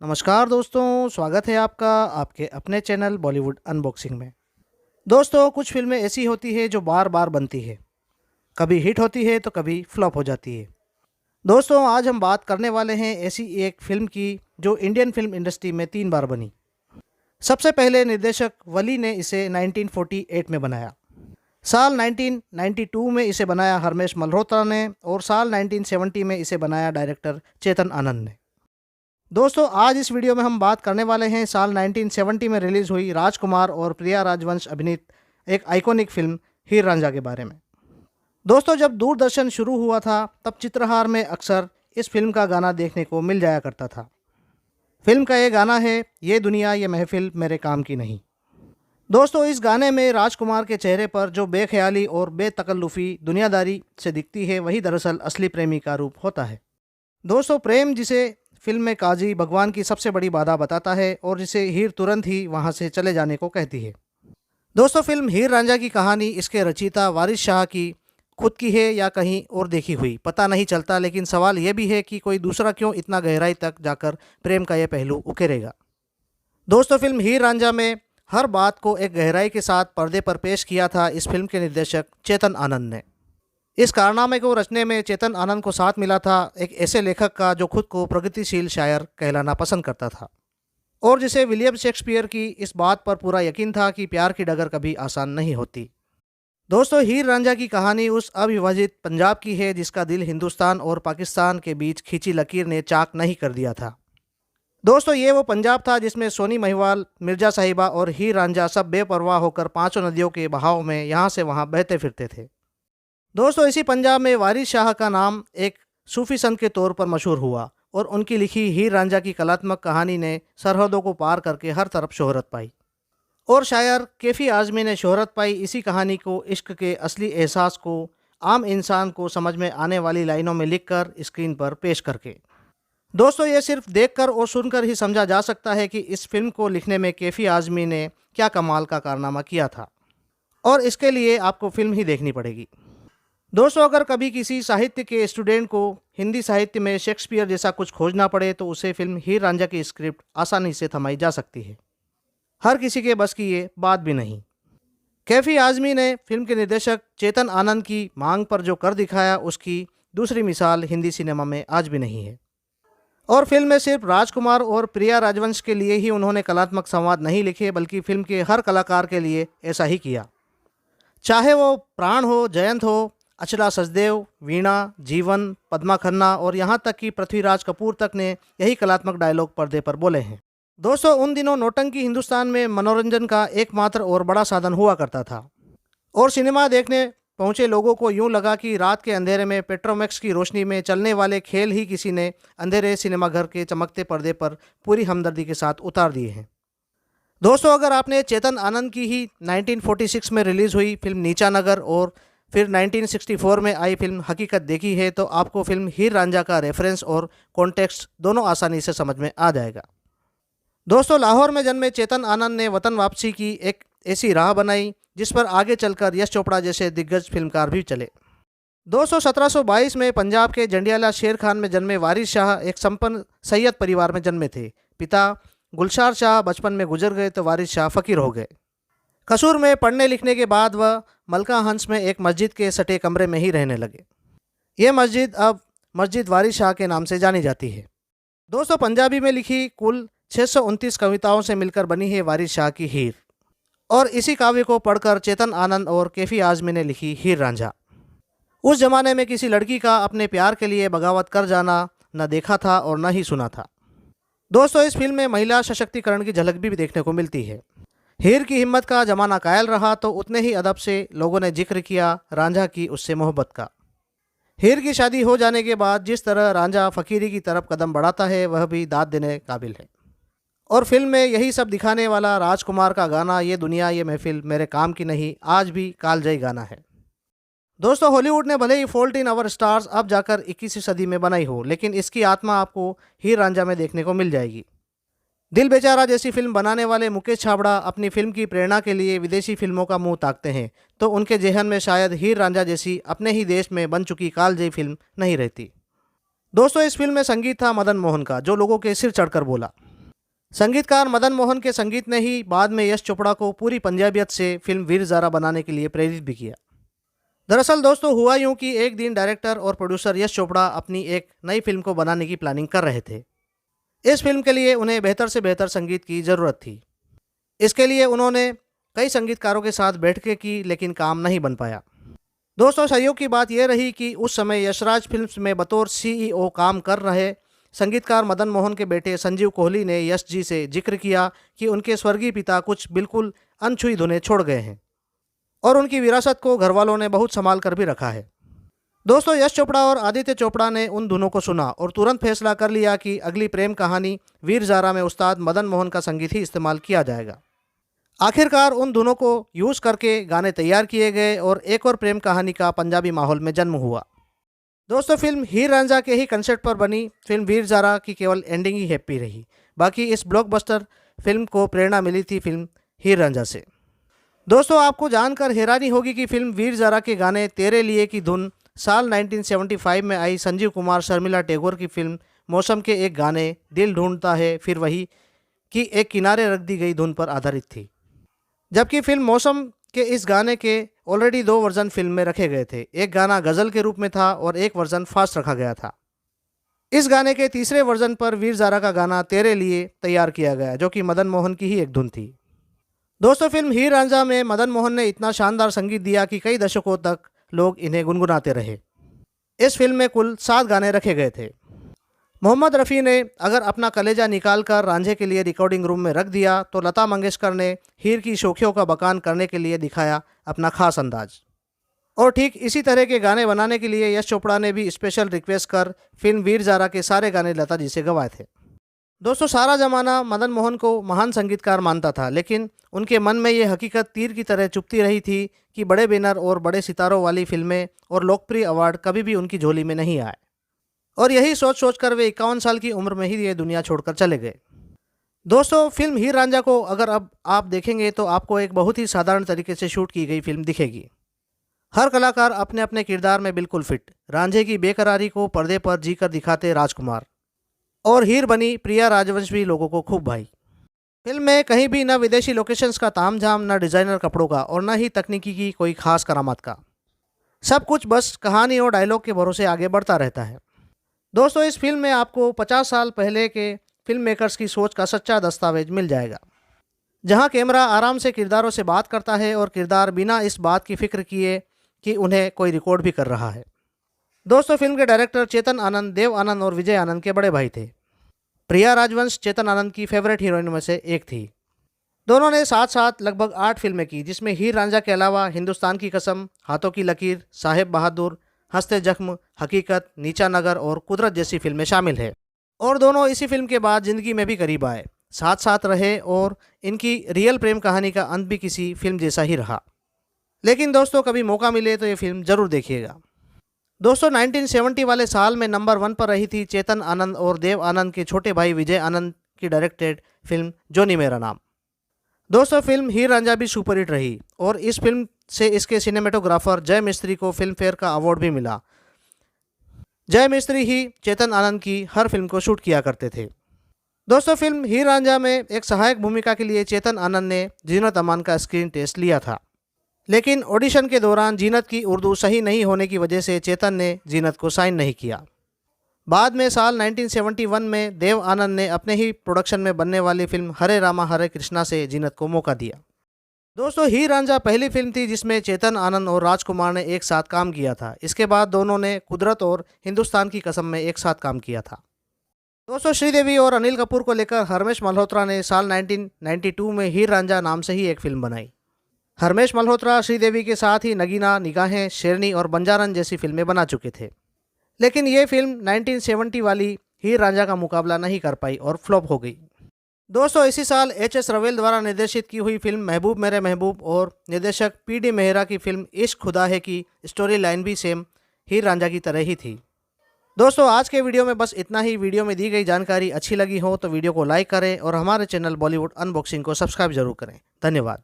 नमस्कार दोस्तों, स्वागत है आपका आपके अपने चैनल बॉलीवुड अनबॉक्सिंग में। दोस्तों, कुछ फिल्में ऐसी होती है जो बार बार बनती है, कभी हिट होती है तो कभी फ्लॉप हो जाती है। दोस्तों, आज हम बात करने वाले हैं ऐसी एक फिल्म की जो इंडियन फिल्म इंडस्ट्री में 3 बार बनी। सबसे पहले निर्देशक वली ने इसे 1948 में बनाया। साल 1992 में इसे बनाया हरमेश मल्होत्रा ने और साल 1970 में इसे बनाया डायरेक्टर चेतन आनंद ने। दोस्तों, आज इस वीडियो में हम बात करने वाले हैं साल 1970 में रिलीज़ हुई राजकुमार और प्रिया राजवंश अभिनीत एक आइकॉनिक फिल्म हीर रांझा के बारे में। दोस्तों, जब दूरदर्शन शुरू हुआ था तब चित्रहार में अक्सर इस फिल्म का गाना देखने को मिल जाया करता था। फिल्म का ये गाना है, ये दुनिया ये महफिल मेरे काम की नहीं। दोस्तों, इस गाने में राजकुमार के चेहरे पर जो बेख्याली और बेतकल्लुफ़ी दुनियादारी से दिखती है वही दरअसल असली प्रेमी का रूप होता है। दोस्तों, प्रेम जिसे फिल्म में काजी भगवान की सबसे बड़ी बाधा बताता है और जिसे हीर तुरंत ही वहां से चले जाने को कहती है। दोस्तों, फिल्म हीर रांझा की कहानी इसके रचयिता वारिस शाह की खुद की है या कहीं और देखी हुई पता नहीं चलता, लेकिन सवाल यह भी है कि कोई दूसरा क्यों इतना गहराई तक जाकर प्रेम का यह पहलू उकेरेगा। दोस्तों, फिल्म हीर रांझा में हर बात को एक गहराई के साथ पर्दे पर पेश किया था इस फिल्म के निर्देशक चेतन आनंद ने। इस कारनामे को रचने में चेतन आनंद को साथ मिला था एक ऐसे लेखक का जो खुद को प्रगतिशील शायर कहलाना पसंद करता था और जिसे विलियम शेक्सपियर की इस बात पर पूरा यकीन था कि प्यार की डगर कभी आसान नहीं होती। दोस्तों, हीर रांझा की कहानी उस अविभाजित पंजाब की है जिसका दिल हिंदुस्तान और पाकिस्तान के बीच खींची लकीर ने चाक नहीं कर दिया था। दोस्तों, ये वो पंजाब था जिसमें सोनी महिवाल, मिर्जा साहिबा और हीर रांझा सब बेपरवाह होकर पांचों नदियों के बहाव में यहाँ से वहाँ बहते फिरते थे। दोस्तों, इसी पंजाब में वारिस शाह का नाम एक सूफी संत के तौर पर मशहूर हुआ और उनकी लिखी हीर रांझा की कलात्मक कहानी ने सरहदों को पार करके हर तरफ शोहरत पाई और शायर कैफ़ी आज़मी ने शोहरत पाई इसी कहानी को, इश्क के असली एहसास को आम इंसान को समझ में आने वाली लाइनों में लिखकर स्क्रीन पर पेश करके। दोस्तों, ये सिर्फ देखकर और सुनकर ही समझा जा सकता है कि इस फिल्म को लिखने में कैफ़ी आज़मी ने क्या कमाल का कारनामा किया था और इसके लिए आपको फिल्म ही देखनी पड़ेगी। दोस्तों, अगर कभी किसी साहित्य के स्टूडेंट को हिंदी साहित्य में शेक्सपियर जैसा कुछ खोजना पड़े तो उसे फिल्म हीर रांझा की स्क्रिप्ट आसानी से थमाई जा सकती है। हर किसी के बस की ये बात भी नहीं। कैफ़ी आज़मी ने फिल्म के निर्देशक चेतन आनंद की मांग पर जो कर दिखाया उसकी दूसरी मिसाल हिंदी सिनेमा में आज भी नहीं है। और फिल्म में सिर्फ राजकुमार और प्रिया राजवंश के लिए ही उन्होंने कलात्मक संवाद नहीं लिखे, बल्कि फिल्म के हर कलाकार के लिए ऐसा ही किया, चाहे वो प्राण हो, जयंत हो, अचला सचदेव, वीणा, जीवन, पद्मा खन्ना और यहाँ तक कि पृथ्वीराज कपूर तक ने यही कलात्मक डायलॉग पर्दे पर बोले हैं। दोस्तों, उन दिनों नौटंकी हिंदुस्तान में मनोरंजन का एकमात्र और बड़ा साधन हुआ करता था और सिनेमा देखने पहुंचे लोगों को यूं लगा कि रात के अंधेरे में पेट्रोमैक्स की रोशनी में चलने वाले खेल ही किसी ने अंधेरे सिनेमाघर के चमकते पर्दे पर पूरी हमदर्दी के साथ उतार दिए हैं। दोस्तों, अगर आपने चेतन आनंद की ही 1946 में रिलीज़ हुई फिल्म नीचा नगर और फिर 1964 में आई फिल्म हकीकत देखी है तो आपको फिल्म हीर रांझा का रेफरेंस और कॉन्टेक्स्ट दोनों आसानी से समझ में आ जाएगा। दोस्तों, लाहौर में जन्मे चेतन आनंद ने वतन वापसी की एक ऐसी राह बनाई जिस पर आगे चलकर यश चोपड़ा जैसे दिग्गज फिल्मकार भी चले। दोस्तों, 1722 में पंजाब के जंडियाला शेर खान में जन्मे वारिस शाह एक संपन्न सैयद परिवार में जन्मे थे। पिता गुलशार शाह बचपन में गुजर गए तो वारिस शाह फ़कीर हो गए। कसूर में पढ़ने लिखने के बाद वह मलका हंस में एक मस्जिद के सटे कमरे में ही रहने लगे। ये मस्जिद अब मस्जिद वारिस शाह के नाम से जानी जाती है। दोस्तों, पंजाबी में लिखी कुल 629 कविताओं से मिलकर बनी है वारिस शाह की हीर और इसी काव्य को पढ़कर चेतन आनंद और कैफ़ी आज़मी ने लिखी हीर रांझा। उस जमाने में किसी लड़की का अपने प्यार के लिए बगावत कर जाना न देखा था और न ही सुना था। दोस्तों, इस फिल्म में महिला सशक्तिकरण की झलक भी देखने को मिलती है। हीर की हिम्मत का जमाना कायल रहा तो उतने ही अदब से लोगों ने जिक्र किया रांझा की उससे मोहब्बत का। हीर की शादी हो जाने के बाद जिस तरह रांझा फ़कीरी की तरफ कदम बढ़ाता है वह भी दाद देने काबिल है और फिल्म में यही सब दिखाने वाला राजकुमार का गाना ये दुनिया ये महफिल मेरे काम की नहीं आज भी कालजयी गाना है। दोस्तों, हॉलीवुड ने भले ही फॉल्ट इन आवर स्टार्स अब जाकर 21वीं सदी में बनाई हो, लेकिन इसकी आत्मा आपको हीर रांझा में देखने को मिल जाएगी। दिल बेचारा जैसी फिल्म बनाने वाले मुकेश छाबड़ा अपनी फिल्म की प्रेरणा के लिए विदेशी फिल्मों का मुंह ताकते हैं तो उनके जेहन में शायद हीर रांझा जैसी अपने ही देश में बन चुकी कालजयी फिल्म नहीं रहती। दोस्तों, इस फिल्म में संगीत था मदन मोहन का जो लोगों के सिर चढ़कर बोला। संगीतकार मदन मोहन के संगीत ने ही बाद में यश चोपड़ा को पूरी पंजाबियत से फिल्म वीर ज़ारा बनाने के लिए प्रेरित भी किया। दरअसल दोस्तों हुआ यूं कि एक दिन डायरेक्टर और प्रोड्यूसर यश चोपड़ा अपनी एक नई फिल्म को बनाने की प्लानिंग कर रहे थे। इस फिल्म के लिए उन्हें बेहतर से बेहतर संगीत की ज़रूरत थी। इसके लिए उन्होंने कई संगीतकारों के साथ बैठकें की, लेकिन काम नहीं बन पाया। दोस्तों सहयोग की बात यह रही कि उस समय यशराज फिल्म्स में बतौर CEO काम कर रहे संगीतकार मदन मोहन के बेटे संजीव कोहली ने यश जी से जिक्र किया कि उनके स्वर्गीय पिता कुछ बिल्कुल अनछुई धुनें छोड़ गए हैं और उनकी विरासत को घरवालों ने बहुत संभाल कर भी रखा है। दोस्तों यश चोपड़ा और आदित्य चोपड़ा ने उन धुनों को सुना और तुरंत फैसला कर लिया कि अगली प्रेम कहानी वीर ज़ारा में उस्ताद मदन मोहन का संगीत ही इस्तेमाल किया जाएगा। आखिरकार उन दोनों को यूज़ करके गाने तैयार किए गए और एक और प्रेम कहानी का पंजाबी माहौल में जन्म हुआ। दोस्तों फिल्म हीर रांझा के ही कंसेप्ट पर बनी फिल्म वीर ज़ारा की केवल एंडिंग ही हैप्पी रही। बाकी इस ब्लॉकबस्टर फिल्म को प्रेरणा मिली थी फिल्म हीर रांझा से। दोस्तों आपको जानकर हैरानी होगी कि फिल्म वीर ज़ारा के गाने तेरे लिए की धुन साल 1975 में आई संजीव कुमार शर्मिला टैगोर की फिल्म मौसम के एक गाने दिल ढूंढता है फिर वही की एक किनारे रख दी गई धुन पर आधारित थी। जबकि फिल्म मौसम के इस गाने के ऑलरेडी 2 वर्जन फिल्म में रखे गए थे। एक गाना गज़ल के रूप में था और एक वर्जन फास्ट रखा गया था। इस गाने के तीसरे वर्जन पर वीर ज़ारा का गाना तेरे लिए तैयार किया गया, जो कि मदन मोहन की ही एक धुन थी। दोस्तों फिल्म हीर रांझा में मदन मोहन ने इतना शानदार संगीत दिया कि कई दशकों तक लोग इन्हें गुनगुनाते रहे। इस फिल्म में कुल 7 गाने रखे गए थे। मोहम्मद रफ़ी ने अगर अपना कलेजा निकाल कर रांझे के लिए रिकॉर्डिंग रूम में रख दिया, तो लता मंगेशकर ने हीर की शोखियों का बखान करने के लिए दिखाया अपना खास अंदाज। और ठीक इसी तरह के गाने बनाने के लिए यश चोपड़ा ने भी स्पेशल रिक्वेस्ट कर फिल्म वीर ज़ारा के सारे गाने लता जी से गवाए थे। दोस्तों सारा ज़माना मदन मोहन को महान संगीतकार मानता था, लेकिन उनके मन में ये हकीकत तीर की तरह चुभती रही थी कि बड़े बैनर और बड़े सितारों वाली फिल्में और लोकप्रिय अवार्ड कभी भी उनकी झोली में नहीं आए। और यही सोच सोच कर वे 51 साल की उम्र में ही ये दुनिया छोड़कर चले गए। दोस्तों फिल्म हीर रांझा को अगर अब आप देखेंगे तो आपको एक बहुत ही साधारण तरीके से शूट की गई फिल्म दिखेगी। हर कलाकार अपने अपने किरदार में बिल्कुल फिट। रांझे की बेकरारी को पर्दे पर जीकर दिखाते राजकुमार और हीर बनी प्रिया राजवंश भी लोगों को खूब भाई। फिल्म में कहीं भी न विदेशी लोकेशंस का तामझाम, न डिज़ाइनर कपड़ों का और न ही तकनीकी की कोई खास करामात का। सब कुछ बस कहानी और डायलॉग के भरोसे आगे बढ़ता रहता है। दोस्तों इस फिल्म में आपको 50 साल पहले के फिल्म मेकर्स की सोच का सच्चा दस्तावेज मिल जाएगा, जहां कैमरा आराम से किरदारों से बात करता है और किरदार बिना इस बात की फिक्र किए कि उन्हें कोई रिकॉर्ड भी कर रहा है। दोस्तों फिल्म के डायरेक्टर चेतन आनंद देव आनंद और विजय आनंद के बड़े भाई थे। प्रिया राजवंश चेतन आनंद की फेवरेट हीरोइन में से एक थी। दोनों ने साथ साथ लगभग 8 फिल्में की, जिसमें हीर रांझा के अलावा हिंदुस्तान की कसम, हाथों की लकीर, साहेब बहादुर, हंसते जख्म, हकीकत, नीचा नगर और कुदरत जैसी फिल्में शामिल है। और दोनों इसी फिल्म के बाद ज़िंदगी में भी करीब आए, साथ साथ रहे और इनकी रियल प्रेम कहानी का अंत भी किसी फिल्म जैसा ही रहा। लेकिन दोस्तों कभी मौका मिले तो ये फिल्म ज़रूर देखिएगा। दोस्तों 1970 वाले साल में नंबर 1 पर रही थी चेतन आनंद और देव आनंद के छोटे भाई विजय आनंद की डायरेक्टेड फिल्म जोनी मेरा नाम। दोस्तों फिल्म हीर रांझा भी सुपरहिट रही और इस फिल्म से इसके सिनेमेटोग्राफर जय मिस्त्री को फिल्म फेयर का अवार्ड भी मिला। जय मिस्त्री ही चेतन आनंद की हर फिल्म को शूट किया करते थे। दोस्तों फिल्म हीर रांझा में एक सहायक भूमिका के लिए चेतन आनंद ने जीनत अमान का स्क्रीन टेस्ट लिया था, लेकिन ऑडिशन के दौरान जीनत की उर्दू सही नहीं होने की वजह से चेतन ने जीनत को साइन नहीं किया। बाद में साल 1971 में देव आनंद ने अपने ही प्रोडक्शन में बनने वाली फिल्म हरे रामा हरे कृष्णा से जीनत को मौका दिया। दोस्तों हीर रांझा पहली फिल्म थी जिसमें चेतन आनंद और राजकुमार ने एक साथ काम किया था। इसके बाद दोनों ने कुदरत और हिंदुस्तान की कसम में एक साथ काम किया था। दोस्तों श्रीदेवी और अनिल कपूर को लेकर हरमेश मल्होत्रा ने साल 1992 में हीर रांझा नाम से ही एक फिल्म बनाई। हरमेश मल्होत्रा श्रीदेवी के साथ ही नगीना, निगाहें, शेरनी और बंजारन जैसी फिल्में बना चुके थे, लेकिन ये फिल्म 1970 वाली हीर रांझा का मुकाबला नहीं कर पाई और फ्लॉप हो गई। दोस्तों इसी साल HS रवेल द्वारा निर्देशित की हुई फिल्म महबूब मेरे महबूब और निर्देशक PD मेहरा की फिल्म इश्क खुदा है की स्टोरी लाइन भी सेम हीर रांझा की तरह ही थी। दोस्तों आज के वीडियो में बस इतना ही। वीडियो में दी गई जानकारी अच्छी लगी हो तो वीडियो को लाइक करें और हमारे चैनल बॉलीवुड अनबॉक्सिंग को सब्सक्राइब जरूर करें। धन्यवाद।